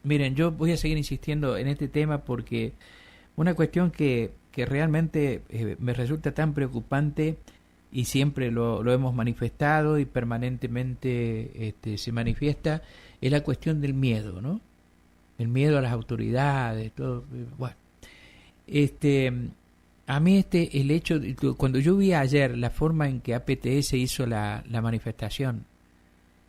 Miren, yo voy a seguir insistiendo en este tema porque una cuestión que realmente me resulta tan preocupante y siempre lo hemos manifestado y permanentemente se manifiesta, es la cuestión del miedo, ¿no? El miedo a las autoridades, todo. Bueno, a mí el hecho, cuando yo vi ayer la forma en que APTS hizo la manifestación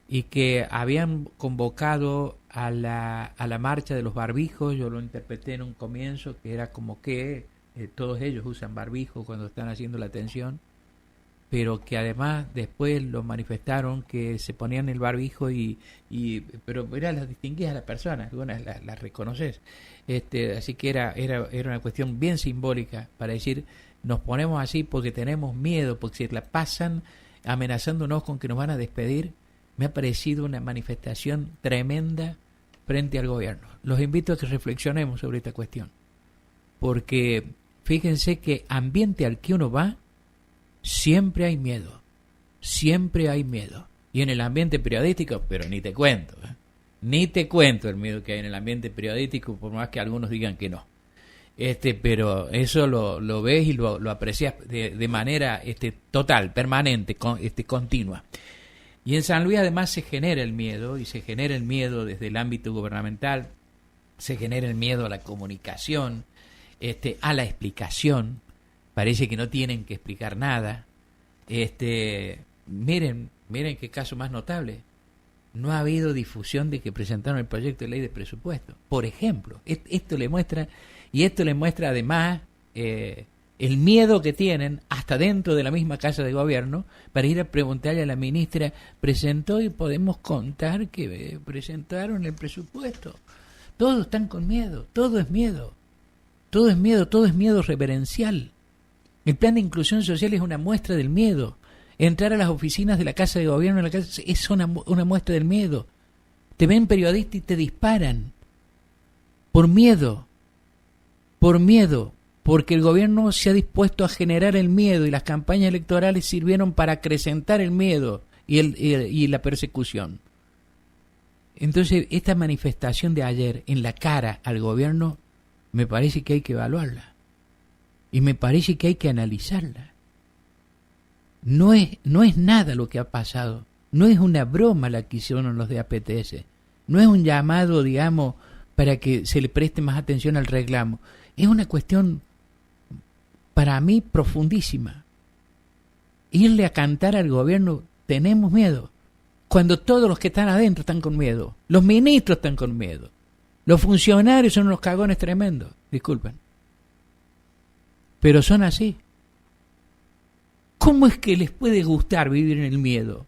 y que habían convocado a la marcha de los barbijos, yo lo interpreté en un comienzo que era como que todos ellos usan barbijo cuando están haciendo la atención, pero que además después lo manifestaron que se ponían el barbijo pero las distinguías a las personas, algunas las reconoces, así que era una cuestión bien simbólica para decir nos ponemos así porque tenemos miedo, porque si la pasan amenazándonos con que nos van a despedir. Me ha parecido una manifestación tremenda frente al gobierno. Los invito a que reflexionemos sobre esta cuestión, porque fíjense que ambiente al que uno va siempre hay miedo, siempre hay miedo. Y en el ambiente periodístico, pero ni te cuento, ni te cuento el miedo que hay en el ambiente periodístico, por más que algunos digan que no. Pero eso lo ves y lo aprecias de manera total, permanente, continua. Y en San Luis además se genera el miedo, y se genera el miedo desde el ámbito gubernamental, se genera el miedo a la comunicación, a la explicación. Parece que no tienen que explicar nada. Miren qué caso más notable. No ha habido difusión de que presentaron el proyecto de ley de presupuesto. Por ejemplo, esto le muestra además el miedo que tienen hasta dentro de la misma casa de gobierno para ir a preguntarle a la ministra, presentó y podemos contar que presentaron el presupuesto. Todos están con miedo, todo es miedo, todo es miedo, todo es miedo reverencial. El plan de inclusión social es una muestra del miedo. Entrar a las oficinas de la casa de gobierno es una muestra del miedo. Te ven periodista y te disparan por miedo, porque el gobierno se ha dispuesto a generar el miedo y las campañas electorales sirvieron para acrecentar el miedo y la persecución. Entonces, esta manifestación de ayer en la cara al gobierno me parece que hay que evaluarla y me parece que hay que analizarla. No es nada lo que ha pasado, no es una broma la que hicieron los de APTS, no es un llamado, digamos, para que se le preste más atención al reclamo, es una cuestión para mí profundísima. Irle a cantar al gobierno, tenemos miedo, cuando todos los que están adentro están con miedo, los ministros están con miedo, los funcionarios son unos cagones tremendos, disculpen, pero son así. ¿Cómo es que les puede gustar vivir en el miedo?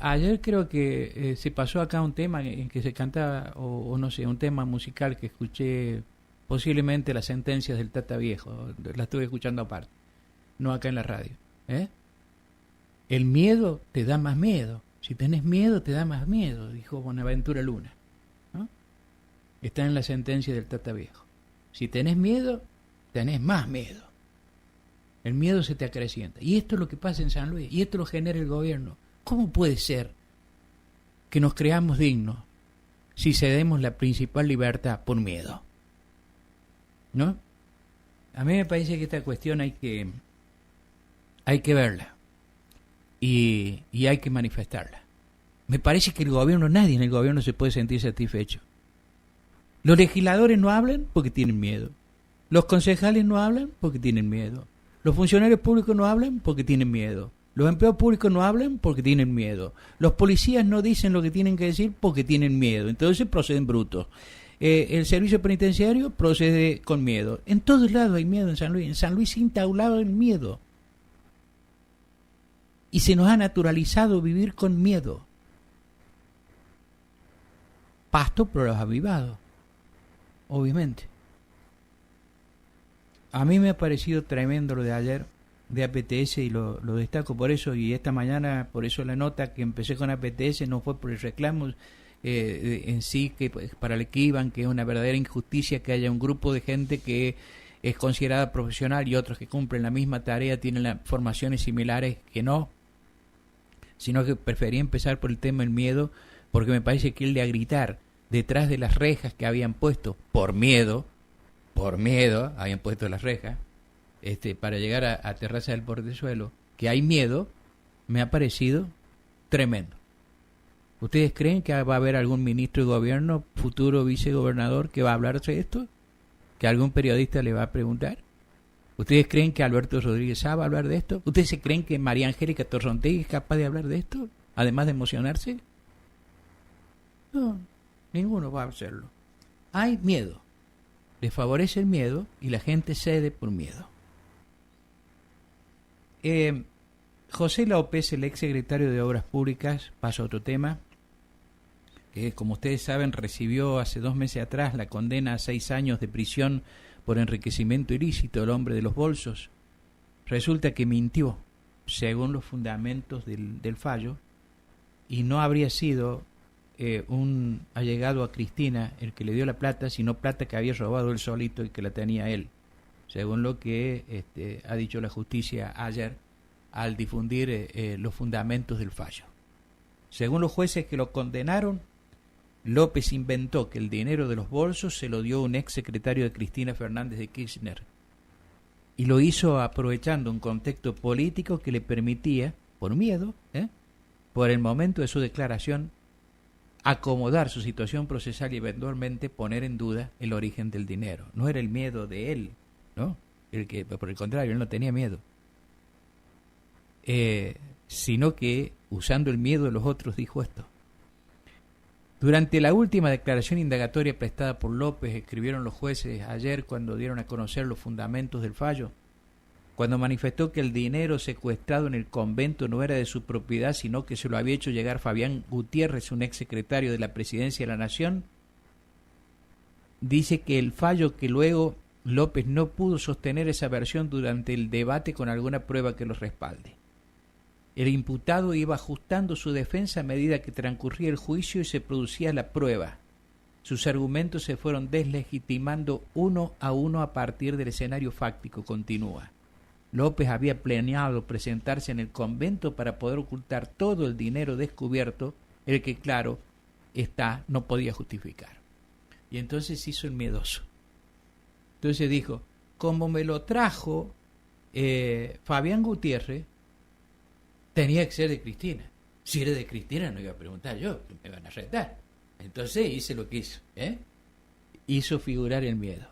Ayer creo que se pasó acá un tema en que se cantaba, o no sé, un tema musical que escuché, posiblemente las sentencias del Tata Viejo, la estuve escuchando aparte, no acá en la radio. El miedo te da más miedo, si tenés miedo te da más miedo, dijo Bonaventura Luna, ¿no? Está en la sentencia del Tata Viejo. Si tenés miedo, tenés más miedo. El miedo se te acrecienta. Y esto es lo que pasa en San Luis, y esto lo genera el gobierno. ¿Cómo puede ser que nos creamos dignos si cedemos la principal libertad por miedo? ¿No? A mí me parece que esta cuestión hay que verla y hay que manifestarla. Me parece que nadie en el gobierno se puede sentir satisfecho. Los legisladores no hablan porque tienen miedo. Los concejales no hablan porque tienen miedo. Los funcionarios públicos no hablan porque tienen miedo. Los empleados públicos no hablan porque tienen miedo. Los policías no dicen lo que tienen que decir porque tienen miedo. Entonces proceden brutos. El servicio penitenciario procede con miedo. En todos lados hay miedo en San Luis. En San Luis se ha instaurado el miedo. Y se nos ha naturalizado vivir con miedo. Pasto por los avivados, obviamente. A mí me ha parecido tremendo lo de ayer de APTS y lo destaco por eso, y esta mañana por eso la nota que empecé con APTS no fue por el reclamo en sí, que para el que iban, que es una verdadera injusticia que haya un grupo de gente que es considerada profesional y otros que cumplen la misma tarea, tienen las formaciones similares que no, sino que preferí empezar por el tema del miedo, porque me parece que él de a gritar detrás de las rejas que habían puesto, por miedo, habían puesto las rejas, para llegar a Terraza del Portezuelo, que hay miedo, me ha parecido tremendo. ¿Ustedes creen que va a haber algún ministro de gobierno, futuro vicegobernador, que va a hablar de esto? ¿Que algún periodista le va a preguntar? ¿Ustedes creen que Alberto Rodríguez Sá va a hablar de esto? ¿Ustedes se creen que María Angélica Torrontegui es capaz de hablar de esto, además de emocionarse? No, ninguno va a hacerlo. Hay miedo. Les favorece el miedo y la gente cede por miedo. José López, el ex secretario de Obras Públicas, pasa a otro tema, que como ustedes saben recibió hace 2 meses atrás la condena a 6 años de prisión por enriquecimiento ilícito del hombre de los bolsos. Resulta que mintió, según los fundamentos del fallo, y no habría sido un allegado a Cristina el que le dio la plata, sino plata que había robado él solito y que la tenía él, según lo que ha dicho la justicia ayer al difundir los fundamentos del fallo. Según los jueces que lo condenaron, López inventó que el dinero de los bolsos se lo dio un ex secretario de Cristina Fernández de Kirchner, y lo hizo aprovechando un contexto político que le permitía, por miedo, por el momento de su declaración, acomodar su situación procesal y eventualmente poner en duda el origen del dinero. No era el miedo de él, ¿no? Por el contrario, él no tenía miedo. Sino que, usando el miedo de los otros, dijo esto. Durante la última declaración indagatoria prestada por López, escribieron los jueces ayer cuando dieron a conocer los fundamentos del fallo, cuando manifestó que el dinero secuestrado en el convento no era de su propiedad, sino que se lo había hecho llegar Fabián Gutiérrez, un ex secretario de la Presidencia de la Nación, dice que el fallo que luego López no pudo sostener esa versión durante el debate con alguna prueba que lo respalde. El imputado iba ajustando su defensa a medida que transcurría el juicio y se producía la prueba. Sus argumentos se fueron deslegitimando uno a uno a partir del escenario fáctico, continúa. López había planeado presentarse en el convento para poder ocultar todo el dinero descubierto, el que, claro, no podía justificar. Y entonces hizo el miedoso. Entonces dijo, como me lo trajo Fabián Gutiérrez, tenía que ser de Cristina. Si era de Cristina no iba a preguntar yo, me van a retar. Entonces hice lo que hizo. Hizo figurar el miedo.